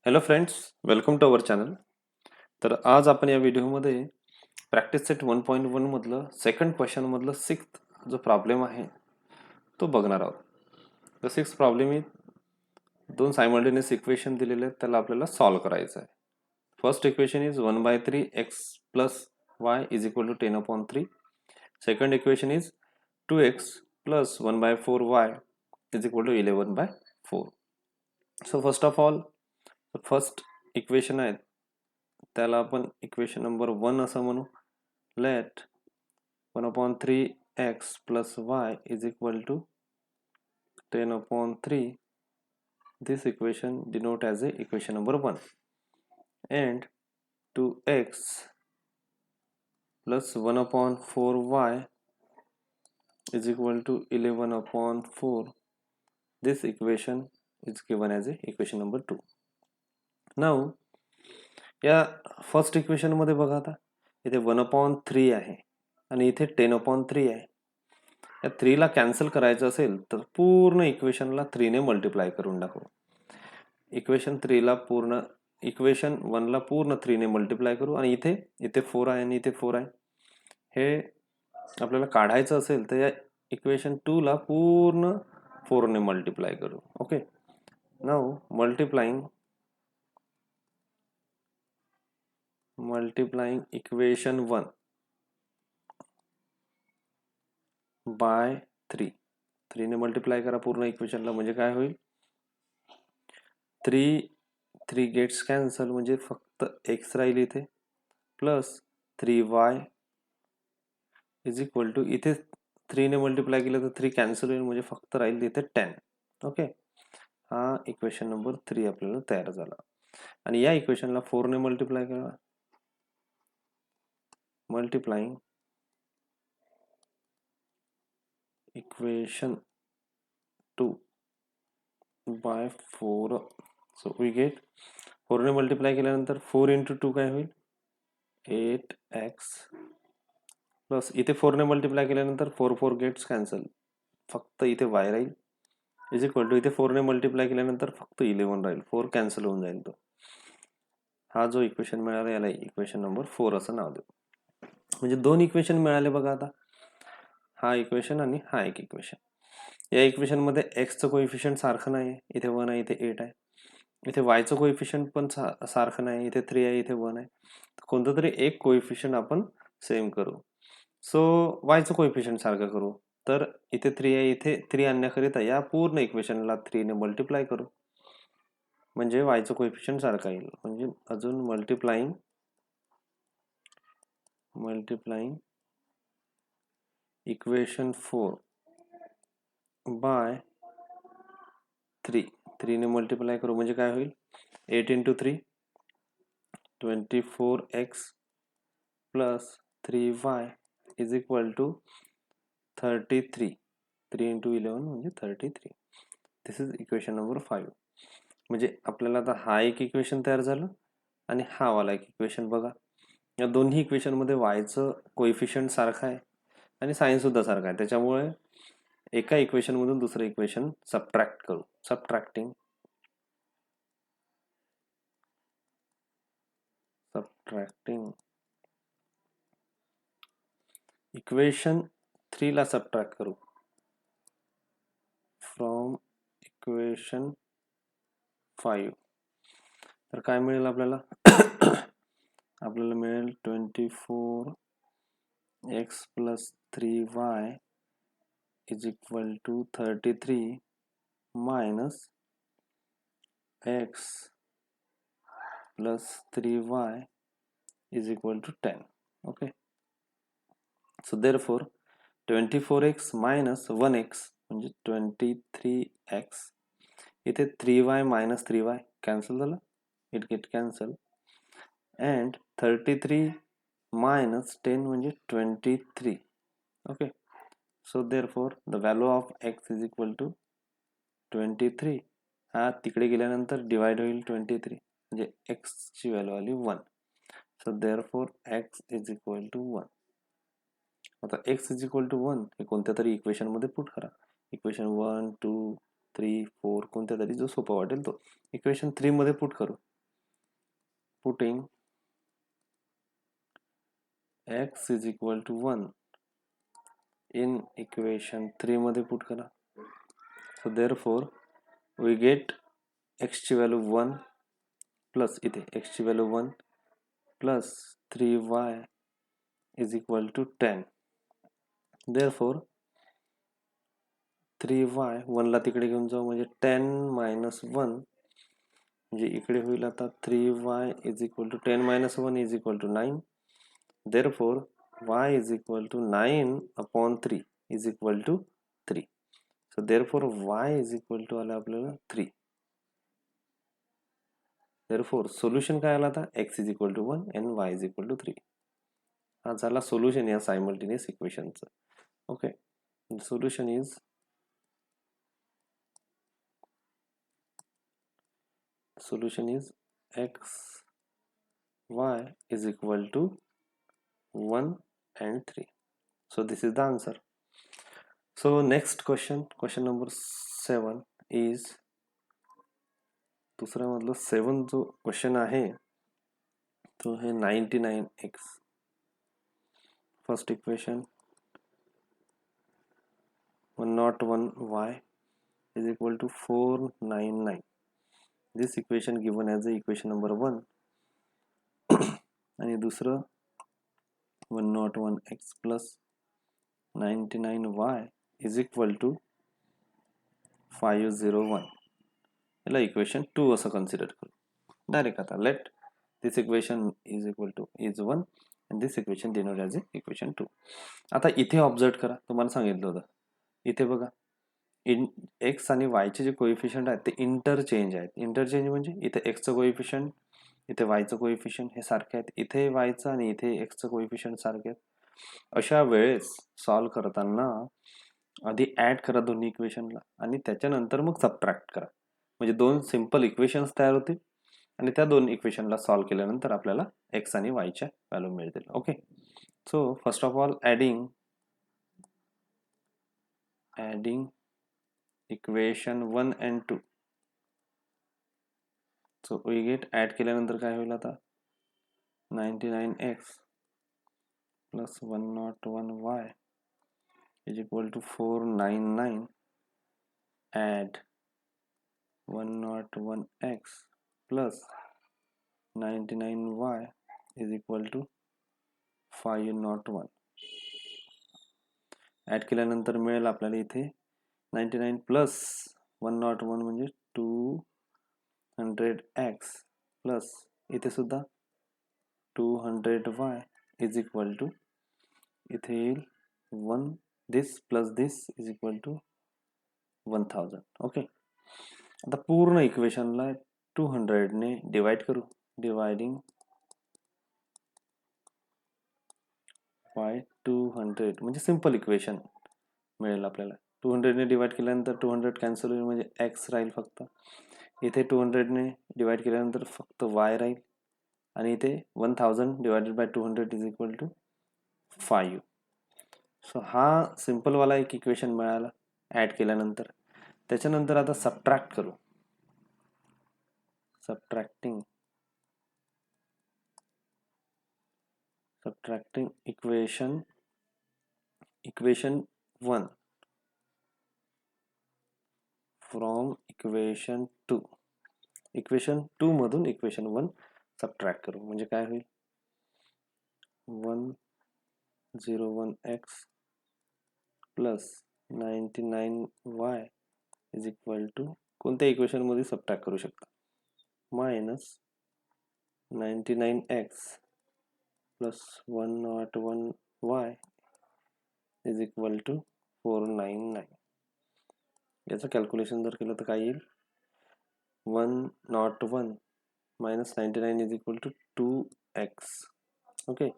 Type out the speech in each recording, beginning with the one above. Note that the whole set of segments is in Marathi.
Hello friends, welcome to our channel. तर आज आपण या व्हिडिओमध्ये प्रॅक्टिस सेट 1.1 मधलं सेकंड क्वेश्चन मधलं सिक्स्थ जो प्रॉब्लेम आहे तो बघणार आहोत. तर सिक्स्थ प्रॉब्लेम ही दोन सायमल्टेनियस इक्वेशन दिलेले आहेत, त्याला आपल्याला सॉल्व्ह करायचं आहे. First equation is 1/3 x plus y is equal to 10/3. Second equation is 2x plus 1/4 y is equal to 11/4. So first of all first equation आहे त्याला आपण इक्वेशन नंबर 1 असं म्हणू. Let 1/3 x plus y is equal to 10/3. This equation denote as a equation number 1 and 2x plus 1/4y is equal to 11/4. This equation is given as a equation number 2. Now या फर्स्ट इक्वेशन मध्ये बघा, आता इथे 1/3 आहे आणि इथे 10/3 आहे. या 3 ला कॅन्सल करायचं असेल तर पूर्ण इक्वेशनला 3 ने मल्टिप्लाय करून टाकू. इक्वेशन 1 ला पूर्ण 3 ने मल्टिप्लाय करू आणि इथे 4 आहे आणि इथे 4 आहे. हे आपल्याला काढायचं असेल तर या इक्वेशन 2 ला पूर्ण 4 ने मल्टिप्लाय करू. Okay, now multiplying equation 1 by 3 ने मल्टिप्लाय करा पूर्ण इक्वेशनला, म्हणजे काय होईल, 3 गेट्स कॅन्सल, म्हणजे फक्त x राहील इथे, plus 3y is equal to, इथे 3 ने मल्टिप्लाय केलं तर 3 कॅन्सल होईल, म्हणजे फक्त राहील इथे 10. ओके, हा इक्वेशन नंबर 3 आपल्याला तयार झाला. आणि या इक्वेशनला 4 ने मल्टिप्लाय करा. Multiplying equation 2 by 4, so we get 4 ने मल्टिप्लाय केल्यानंतर 4 into 2 काय होईल, 8x प्लस इथे 4 ने मल्टिप्लाय केल्यानंतर 4 गेट्स कॅन्सल, फक्त इथे y राहील, इज इक्वल टू इथे 4 ने मल्टिप्लाय केल्यानंतर फक्त 11 राहील, 4 कॅन्सल होऊन जाईल. तो हा जो इक्वेशन मिळाला याला इक्वेशन नंबर 4 असं नाव देऊ. म्हणजे दोन इक्वेशन मिळाले बघा. आता हा इक्वेशन आणि हा एक इक्वेशन. या इक्वेशन मध्ये x चं कोएफिशिएंट सारखं नाही, इथे 1 आहे इथे 8 आहे. इथे y चं कोएफिशिएंट पण सारखं नाही, इथे 3 आहे इथे 1 आहे. कोणतं तरी एक कोएफिशिएंट आपण सेम करू. सो y चं कोएफिशिएंट सारखं करू, तर इथे 3 आहे इथे 3 आणण्याकरिता या पूर्ण इक्वेशनला 3 ने मल्टिप्लाय करू, म्हणजे y चं कोएफिशिएंट सारखं येईल. म्हणजे अजून मल्टिप्लाइंग इक्वेशन 4 बाय 3 ने मल्टिप्लाय करू, म्हणजे काय होईल, 8 into 3 24x plus 3y is equal to 33. 3 into 11 म्हणजे 33. This is equation number 5. म्हणजे आपल्याला आता हा एक इक्वेशन तयार झालं आणि हा वाला एक इक्वेशन बघा. या दोन्ही इक्वेशन मध्ये y चं कोएफिशिएंट सारखं आहे आणि साइन सुद्धा सारखं आहे, त्याच्यामुळे एका इक्वेशन मधून दुसरं इक्वेशन सबट्रॅक्ट करू. सबट्रॅक्टिंग इक्वेशन 3 ला सबट्रॅक्ट करू फ्रॉम इक्वेशन 5. तर काय मिळेल आपल्याला, आपल्याला मिळेल 24x plus 3y is equal to 33 minus x plus 3y is equal to 10. Okay, so therefore 24x minus 1x म्हणजे 23x. इथे 3y मायनस 3y कॅन्सल झालं, it get cancel. and 33 minus 10 म्हणजे 23. okay, so therefore the value of x is equal to 23. हा तिकडे गेल्यानंतर डिवाइड होईल 23, म्हणजे x ची व्हॅल्यू आली 1. so therefore x is equal to 1. आता x is equal to 1 हे कोणत्या तरी इक्वेशन मध्ये पुट करा. इक्वेशन 1 2 3 4 कोणत्या तरी जो सोपा वाटेल तो इक्वेशन 3 मध्ये पुट करू. Putting x is equal to 1 in equation 3 मध्ये पुट करा. So therefore we get x ची व्हॅल्यू 1 प्लस इथे x ची value 1 plus 3y is equal to 10. Therefore 3y 1 ला तिकडे घेऊन जाऊ म्हणजे 10 मायनस 1 म्हणजे इकडे होईल आता 3y is equal to 10 minus 1 is equal to 9. Therefore y is equal to 9 upon 3 is equal to 3. So therefore y is equal to आला आपल्याला 3. देअरफॉर सोल्युशन काय आला आता x is equal to 1 and y is equal to 3. हा झाला सोल्युशन या सायमल्टेनियस इक्वेशनचं. Okay, solution is x y is equal to 1 and 3. So this is the answer. So next question number 7 is दुसऱ्या मधलं 7 जो क्वेश्चन आहे तो है 99x. First equation 101y is equal to 499. This equation given as a equation number 1. आणि दुसरं 101x plus 99y is equal to 501. याला इक्वेशन 2 असं कन्सिडर करू. डायरेक्ट आता let this equation is equal two is 1 and this equation denoted as equation 2. आता इथे ऑब्झर्व करा, तुम्हाला सांगितलं होतं इथे बघा x आणि y चे जे कोएफिशियंट आहेत ते इंटरचेंज आहेत. इंटरचेंज म्हणजे इथे x चं कोएफिशियंट इथे y चं कोएफिशियंट हे सारखे आहेत, इथे y चं आणि इथे x चं कोएफिशियंट सारखे आहेत. अशा वेळेस सॉल्व करताना आधी ऍड करा दोन्ही इक्वेशनला आणि त्याच्यानंतर मग सबट्रॅक्ट करा. म्हणजे दोन सिंपल इक्वेशन्स तयार होतील आणि त्या दोन इक्वेशनला सॉल्व केल्यानंतर आपल्याला x आणि y च्या व्हॅल्यू मिळतील. Okay, so first of all adding equation 1 and 2. So we get add केल्यानंतर काय होईल आता 99x plus 101y is equal to 499 add 101x plus 99y is equal to 501. Add केल्यानंतर मिळेल आपल्याला इथे 99 प्लस 101 म्हणजे 200x प्लस इथे सुद्धा 200y इज इक्वल टू इथे येईल 1 this plus this is equal to 1000. Okay, आता पूर्ण इक्वेशनला 200 ने डिवाइड करू. डिवाइडिंग बाय 200 म्हणजे सिंपल इक्वेशन मिळेल आपल्याला. 200 ने डिवाइड केल्यानंतर 200 कॅन्सल होईल म्हणजे x राहील फक्त. इथे 200 ने डिवाइड केल्यानंतर फक्त y राहील आणि इथे 1000 divided by 200 is equal to 5. So हा सिंपल वाला एक इक्वेशन मिळाला ऍड केल्यानंतर. त्याच्यानंतर आता सबट्रॅक्ट करू. Subtracting equation 1 from equation 2. Equation 2 मधून इक्वेशन 1 सबट्रॅक्ट करू म्हणजे काय होईल 101x plus 99y is equal to कोणत्या इक्वेशन मध्ये सबट्रॅक्ट करू शकता minus 99x plus 101y is equal to 499. याचं कॅल्क्युलेशन जर केलं तर काय येईल 101 minus 99 is equal to 2x. Okay,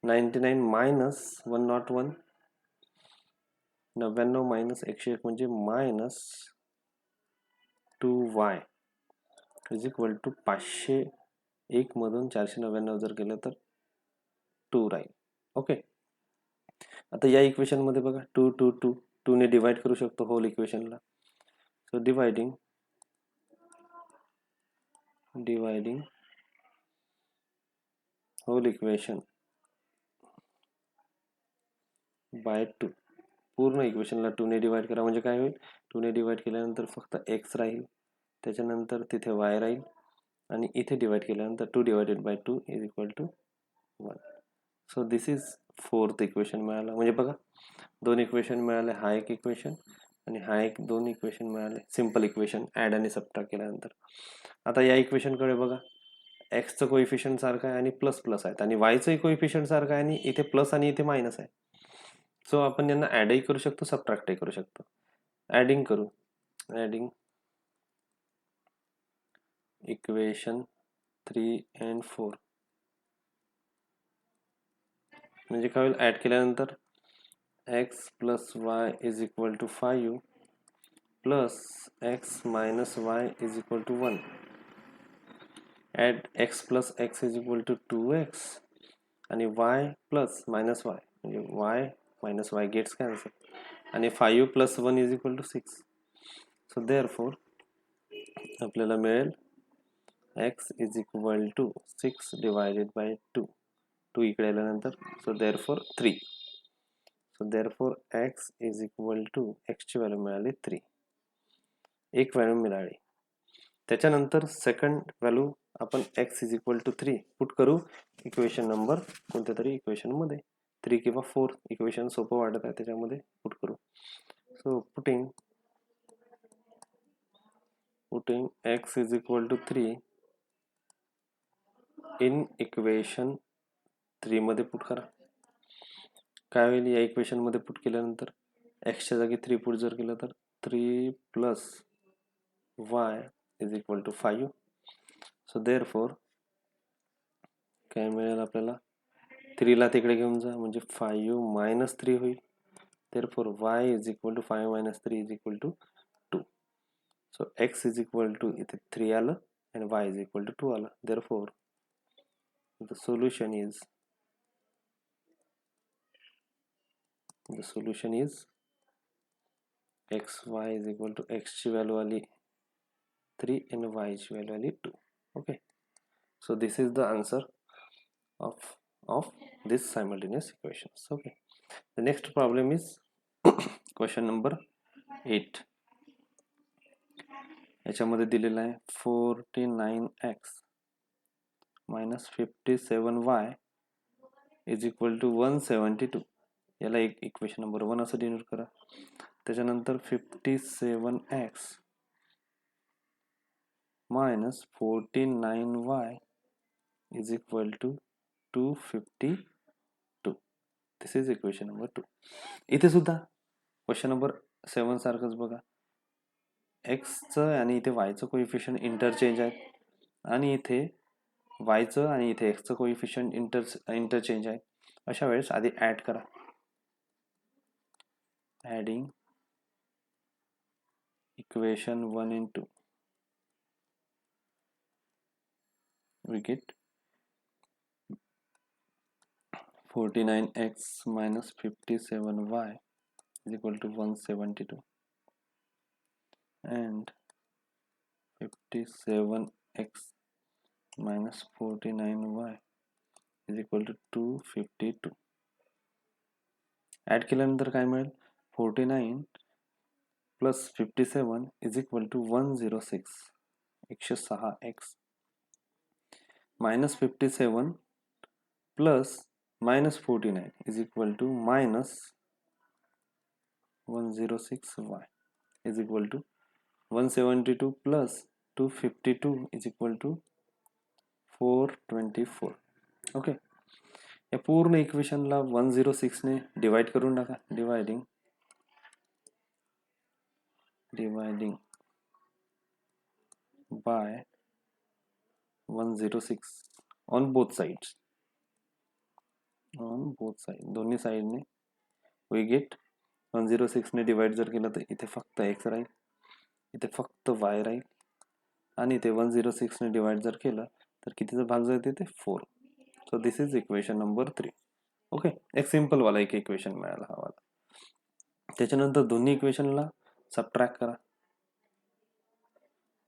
99 minus 101 99 minus 101 म्हणजे minus 2y is equal to 501 मधून 499 जर केलं तर 2 राहील. ओके, आता या इक्वेशन मध्ये बघा 2 ने डिवाइड करू शकतो होल इक्वेशनला. So dividing whole equation by 2. पूर्ण इक्वेशनला 2 ने डिवाइड करा म्हणजे काय होईल, 2 ने डिवाइड केल्यानंतर फक्त x राहील, त्याच्यानंतर तिथे y राहील आणि इथे डिवाइड केल्यानंतर 2 divided by 2 is equal to 1. So this is 4th equation मिळालं. म्हणजे बघा, 2 इक्वेशन मिळाले, हा एक इक्वेशन आणि हा एक, 2 इक्वेशन मिळाले सिंपल इक्वेशन ॲड आणि सबट्रॅक्ट केल्यानंतर. आता या इक्वेशनकडे बघा, एक्सचं कोइफिशियंट सारखं आहे आणि प्लस प्लस आहेत आणि वायचंही कोइफिशियंट सारखं आहे आणि इथे प्लस आणि इथे मायनस आहे. सो आपण यांना ॲडही करू शकतो, सबट्रॅक्टही करू शकतो. ॲडिंग करू, ॲडिंग इक्वेशन 3 and 4 म्हणजे काय होईल, ॲड केल्यानंतर x plus y is equal to 5 plus x minus y is equal to 1. Add x plus x is equal to 2x आणि y प्लस मायनस वाय म्हणजे y minus y gets cancel आणि 5 plus 1 is equal to 6. So therefore आपल्याला मिळेल x is equal to 6 divided by 2. 2 इकडे आल्यानंतर so therefore 3. So therefore x is equal to, एक्सची value मिळाली 3, एक व्हॅल्यू मिळाली. त्याच्यानंतर सेकंड व्हॅल्यू आपण x is equal to 3 put करू इक्वेशन नंबर कोणत्या तरी इक्वेशनमध्ये, 3 किंवा 4 इक्वेशन सोपं वाटत आहे त्याच्यामध्ये पुट करू. So putting x is equal to 3 in equation 3 मध्ये पुट करा. काय होईल, या इक्वेशन मध्ये पुट केल्यानंतर एक्सच्या जागी 3 पुट जर केलं तर 3 plus y is equal to 5. So therefore काय मिळेल आपल्याला, 3 ला तिकडे घेऊन जा म्हणजे 5 मायनस 3 होईल. Therefore y is equal to 5 minus 3 is equal to 2. So x is equal to इथे 3 आलं आणि y इज इक्वल टू 2 आलं. Therefore the solution is xy is equal to x ची व्हॅल्यू आली 3 and y ची व्हॅल्यू आली 2. Okay, so this is the answer of this simultaneous equations. Okay, the next problem is question number 8. याच्यामध्ये दिलेला आहे 49x minus 57y is equal to 172. याला एक इक्वेशन नंबर 1 असं डिनोट करा. त्याच्यानंतर 57x minus 49y is equal to 252. This is equation number 2. इथे सुद्धा क्वेश्चन नंबर 7 सारखंच बघा, एक्सचं आणि इथे वायचं कोइफिशियंट इंटरचेंज आहे आणि इथे वायचं आणि इथे एक्सचं कोइफिशियंट इंटरचेंज आहे. अशा वेळेस आधी ॲड करा. Adding equation 1 and 2 we get 49x minus 57y is equal to 172 and 57x minus 49y is equal to 252. Add केल्यानंतर काय मिळेल, 49 plus 57 is equal to 106 106x minus 57 plus minus 49 is equal to minus 106y is equal to 172 plus 252 is equal to 424. Okay, या पूर्ण इक्वेशनला 106 ने डिवाइड करून टाका. Dividing bye 106 on both sides. दोन्ही साइडने वी गेट 106 ने डिवाइड जर केलं तर इथे फक्त x राहील, इथे फक्त y राहील आणि इथे 106 ने डिवाइड जर केलं तर कितीचा भाग जाईल इथे 4. So this is equation number 3. Okay, एक सिंपल वाला एक इक्वेशन मिळाला हा वाला. त्याच्यानंतर दोन्ही इक्वेशनला सबट्रॅक्ट करा.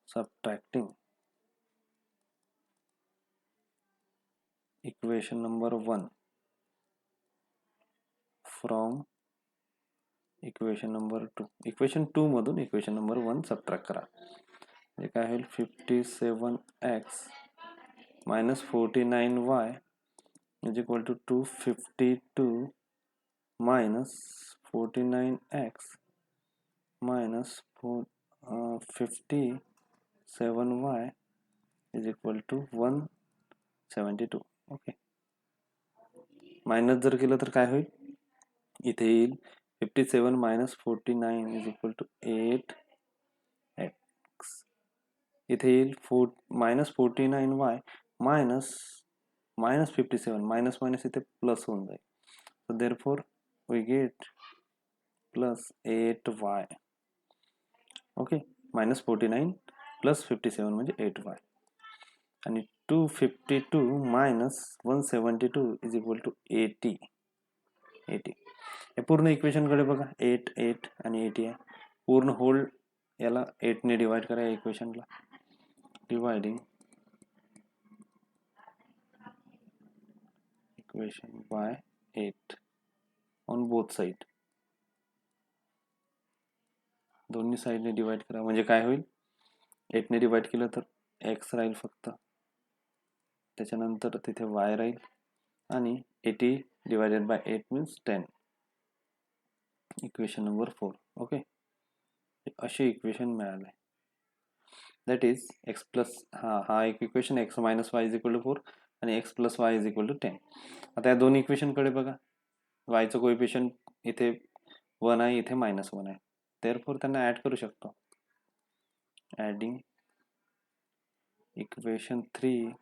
Subtracting equation number 1 from equation number 2. Equation 2 मधून इक्वेशन नंबर 1 सबट्रॅक्ट करा. म्हणजे काय होईल 57x minus 49y is equal to 252 minus 49x minus 57y is equal to 172. Okay, minus जर केलं तर काय होईल, इथे येईल 57 minus 49 is equal to 8x. इथे येईल minus 49y minus 57, minus minus इथे प्लस होऊन जाईल. So therefore we get plus 8y. Okay, minus 49 plus 57 म्हणजे 8y. आणि 252 minus 172 is equal to 80. हे पूर्ण इक्वेशन कडे बघा, 8 8 आणि 80 आहे. पूर्ण होल याला 8 ने डिवाइड करा या इक्वेशनला. Dividing equation by 8 on both side. दोन्ही साइडने डिवाइड करा म्हणजे काय होईल, 8 ने डिवाइड केलं तर x राहील फक्त, त्याच्यानंतर तिथे y राहील आणि 80 divided by 8 means 10. Equation number 4. Okay, असे इक्वेशन मिळाले. दॅट इज एक्स प्लस हा एक equation x minus y is equal to 4 आणि x plus y is equal to 10. आता या दोन इक्वेशन कडे बघा, वायचं कोएफिशियंट इथे 1 आहे, इथे -1 आहे. देअरफॉर त्यांना ऍड करू शकतो. ऍडिंग इक्वेशन 3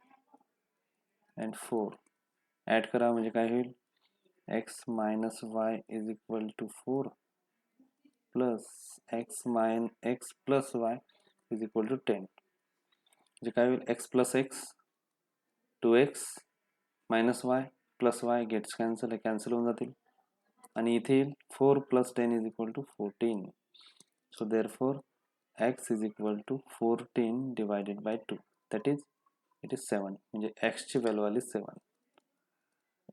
and 4 ऍड करा म्हणजे काय होईल, x minus y is equal to 4 plus x plus y is equal to 10. म्हणजे काय होईल, x plus x 2x minus y plus y gets cancel होऊन जातील आणि इथे येईल 4 plus 10 is equal to 14. So therefore x is equal to 14 divided by 2, that is it is 7. म्हणजे x ची व्हॅल्यू आली 7.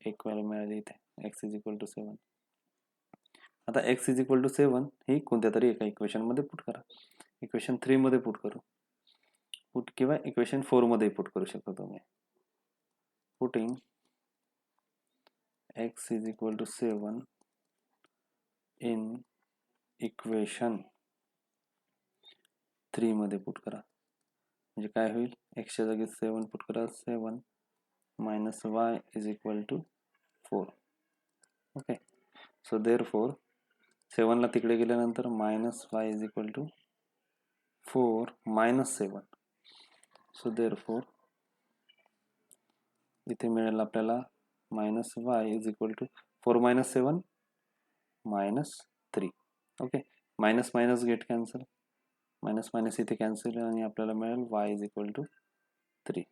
एक व्हॅल्यू मिळाली इथे, x is equal to 7. आता x is equal to 7 ही कोणत्या तरी एका इक्वेशन मध्ये पुट करा. इक्वेशन 3 मध्ये पुट करू, पुट किंवा इक्वेशन 4 मध्ये पुट करू शकतो तुम्ही. Putting x is equal to 7 in equation 3 मध्ये पुट करा म्हणजे काय होईल, x च्या जागी 7 पुट करा, 7 minus y is equal to 4. Okay, so therefore 7 ला तिकडे गेल्यानंतर minus y is equal to 4 minus 7. So therefore इथे मिळेल आपल्याला minus y is equal to 4 minus 7 minus 3. Okay, minus minus get cancel, minus minus इथे कॅन्सल आणि आपल्याला मिळेल y is equal to 3.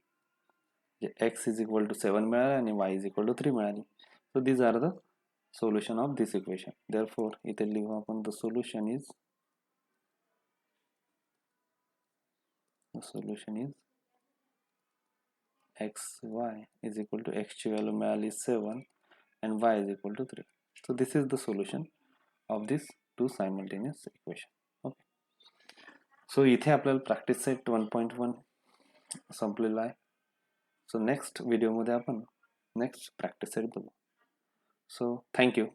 x is equal to 7 मिळाले आणि y is equal to 3 मिळाली. So these are the solution of this equation. Therefore इथे लिहू आपण the solution is xy is equal to x ची व्हॅल्यू मिळाली 7 and y is equal to 3. So this is the solution of these two simultaneous equation. Okay. So इथे आपल्याला प्रॅक्टिस सेट 1.1 संपलेला आहे. सो नेक्स्ट व्हिडिओमध्ये आपण नेक्स्ट प्रॅक्टिस सेट बघू. So thank you.